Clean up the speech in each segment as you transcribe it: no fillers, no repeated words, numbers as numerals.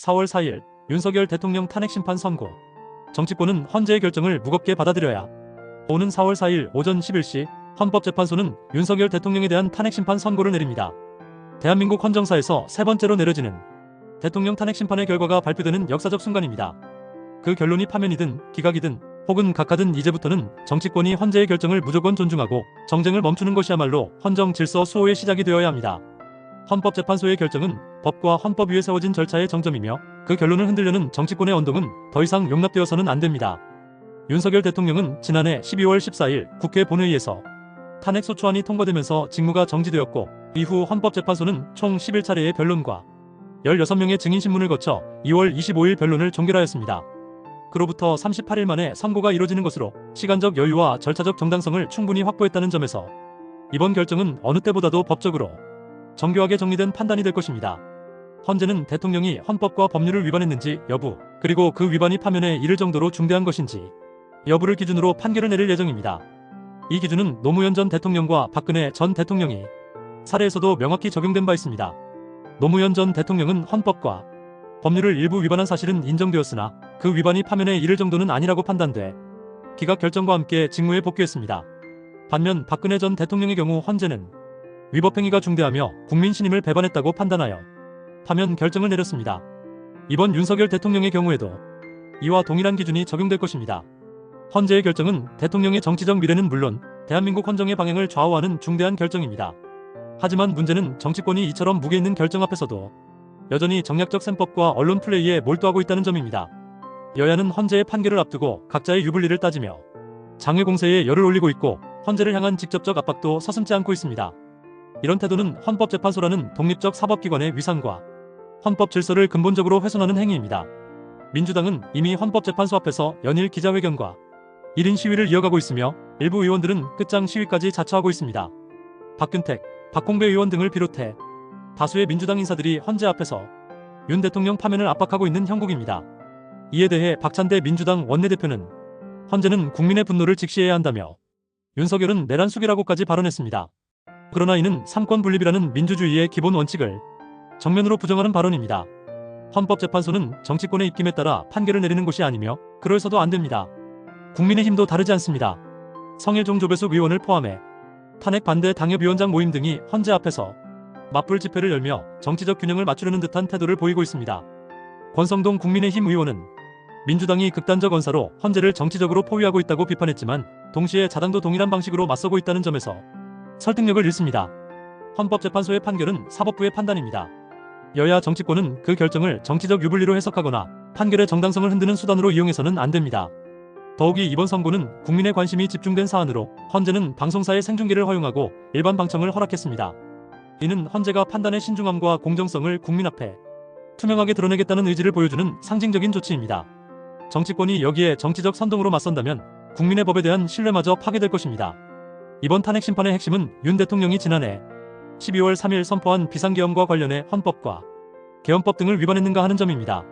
4월 4일 윤석열 대통령 탄핵심판 선고. 정치권은 헌재의 결정을 무겁게 받아들여야. 오는 4월 4일 오전 11시 헌법재판소는 윤석열 대통령에 대한 탄핵심판 선고를 내립니다. 대한민국 헌정사에서 세 번째로 내려지는 대통령 탄핵심판의 결과가 발표되는 역사적 순간입니다. 그 결론이 파면이든 기각이든 혹은 각하든 이제부터는 정치권이 헌재의 결정을 무조건 존중하고 정쟁을 멈추는 것이야말로 헌정 질서 수호의 시작이 되어야 합니다. 헌법재판소의 결정은 법과 헌법 위에 세워진 절차의 정점이며 그 결론을 흔들려는 정치권의 언동은 더 이상 용납되어서는 안 됩니다. 윤석열 대통령은 지난해 12월 14일 국회 본회의에서 탄핵소추안이 통과되면서 직무가 정지되었고 이후 헌법재판소는 총 11차례의 변론과 16명의 증인신문을 거쳐 2월 25일 변론을 종결하였습니다. 그로부터 38일 만에 선고가 이뤄지는 것으로 시간적 여유와 절차적 정당성을 충분히 확보했다는 점에서 이번 결정은 어느 때보다도 법적으로 정교하게 정리된 판단이 될 것입니다. 헌재는 대통령이 헌법과 법률을 위반했는지 여부, 그리고 그 위반이 파면에 이를 정도로 중대한 것인지 여부를 기준으로 판결을 내릴 예정입니다. 이 기준은 노무현 전 대통령과 박근혜 전 대통령이 사례에서도 명확히 적용된 바 있습니다. 노무현 전 대통령은 헌법과 법률을 일부 위반한 사실은 인정되었으나 그 위반이 파면에 이를 정도는 아니라고 판단돼 기각 결정과 함께 직무에 복귀했습니다. 반면 박근혜 전 대통령의 경우 헌재는 위법행위가 중대하며 국민 신임을 배반했다고 판단하여 파면 결정을 내렸습니다. 이번 윤석열 대통령의 경우에도 이와 동일한 기준이 적용될 것입니다. 헌재의 결정은 대통령의 정치적 미래는 물론 대한민국 헌정의 방향을 좌우하는 중대한 결정입니다. 하지만 문제는 정치권이 이처럼 무게 있는 결정 앞에서도 여전히 정략적 셈법과 언론 플레이에 몰두하고 있다는 점입니다. 여야는 헌재의 판결을 앞두고 각자의 유불리를 따지며 장외 공세에 열을 올리고 있고 헌재를 향한 직접적 압박도 서슴지 않고 있습니다. 이런 태도는 헌법재판소라는 독립적 사법기관의 위상과 헌법 질서를 근본적으로 훼손하는 행위입니다. 민주당은 이미 헌법재판소 앞에서 연일 기자회견과 1인 시위를 이어가고 있으며 일부 의원들은 끝장 시위까지 자처하고 있습니다. 박근택, 박홍배 의원 등을 비롯해 다수의 민주당 인사들이 헌재 앞에서 윤 대통령 파면을 압박하고 있는 형국입니다. 이에 대해 박찬대 민주당 원내대표는 헌재는 국민의 분노를 직시해야 한다며 윤석열은 내란 숙이라고까지 발언했습니다. 그러나 이는 삼권 분립이라는 민주주의의 기본 원칙을 정면으로 부정하는 발언입니다. 헌법재판소는 정치권의 입김에 따라 판결을 내리는 곳이 아니며 그러해서도 안 됩니다. 국민의힘도 다르지 않습니다. 성일종 조배숙 의원을 포함해 탄핵 반대 당협위원장 모임 등이 헌재 앞에서 맞불 집회를 열며 정치적 균형을 맞추려는 듯한 태도를 보이고 있습니다. 권성동 국민의힘 의원은 민주당이 극단적 언사로 헌재를 정치적으로 포위하고 있다고 비판했지만 동시에 자당도 동일한 방식으로 맞서고 있다는 점에서 설득력을 잃습니다. 헌법재판소의 판결은 사법부의 판단입니다. 여야 정치권은 그 결정을 정치적 유불리로 해석하거나 판결의 정당성을 흔드는 수단으로 이용해서는 안 됩니다. 더욱이 이번 선고는 국민의 관심이 집중된 사안으로 헌재는 방송사의 생중계를 허용하고 일반 방청을 허락했습니다. 이는 헌재가 판단의 신중함과 공정성을 국민 앞에 투명하게 드러내겠다는 의지를 보여주는 상징적인 조치입니다. 정치권이 여기에 정치적 선동으로 맞선다면 국민의 법에 대한 신뢰마저 파괴될 것입니다. 이번 탄핵심판의 핵심은 윤 대통령이 지난해 12월 3일 선포한 비상계엄과 관련해 헌법과 계엄법 등을 위반했는가 하는 점입니다.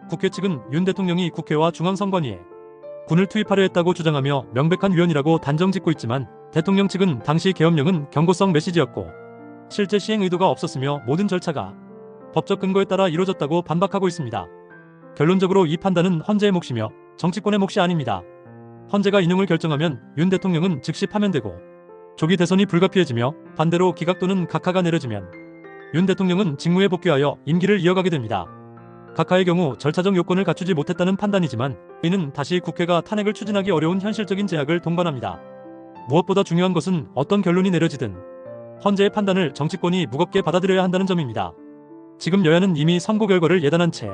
국회 측은 윤 대통령이 국회와 중앙선관위에 군을 투입하려 했다고 주장하며 명백한 위헌이라고 단정짓고 있지만 대통령 측은 당시 계엄령은 경고성 메시지였고 실제 시행 의도가 없었으며 모든 절차가 법적 근거에 따라 이루어졌다고 반박하고 있습니다. 결론적으로 이 판단은 헌재의 몫이며 정치권의 몫이 아닙니다. 헌재가 인용을 결정하면 윤 대통령은 즉시 파면되고 조기 대선이 불가피해지며 반대로 기각 또는 각하가 내려지면 윤 대통령은 직무에 복귀하여 임기를 이어가게 됩니다. 각하의 경우 절차적 요건을 갖추지 못했다는 판단이지만 이는 다시 국회가 탄핵을 추진하기 어려운 현실적인 제약을 동반합니다. 무엇보다 중요한 것은 어떤 결론이 내려지든 헌재의 판단을 정치권이 무겁게 받아들여야 한다는 점입니다. 지금 여야는 이미 선고 결과를 예단한 채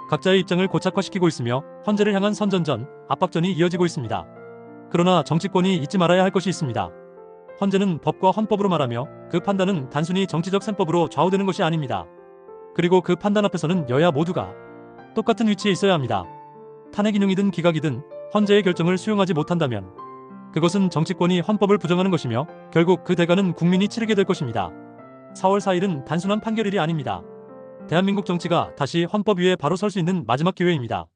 각자의 입장을 고착화시키고 있으며 헌재를 향한 선전전, 압박전이 이어지고 있습니다. 그러나 정치권이 잊지 말아야 할 것이 있습니다. 헌재는 법과 헌법으로 말하며 그 판단은 단순히 정치적 셈법으로 좌우되는 것이 아닙니다. 그리고 그 판단 앞에서는 여야 모두가 똑같은 위치에 있어야 합니다. 탄핵 인용이든 기각이든 헌재의 결정을 수용하지 못한다면 그것은 정치권이 헌법을 부정하는 것이며 결국 그 대가는 국민이 치르게 될 것입니다. 4월 4일은 단순한 판결일이 아닙니다. 대한민국 정치가 다시 헌법 위에 바로 설 수 있는 마지막 기회입니다.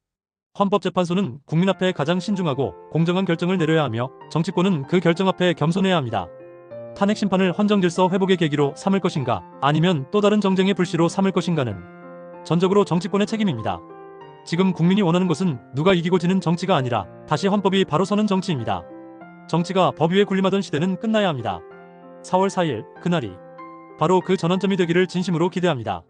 헌법재판소는 국민 앞에 가장 신중하고 공정한 결정을 내려야 하며 정치권은 그 결정 앞에 겸손해야 합니다. 탄핵 심판을 헌정질서 회복의 계기로 삼을 것인가 아니면 또 다른 정쟁의 불씨로 삼을 것인가는 전적으로 정치권의 책임입니다. 지금 국민이 원하는 것은 누가 이기고 지는 정치가 아니라 다시 헌법이 바로 서는 정치입니다. 정치가 법 위에 군림하던 시대는 끝나야 합니다. 4월 4일 그날이 바로 그 전환점이 되기를 진심으로 기대합니다.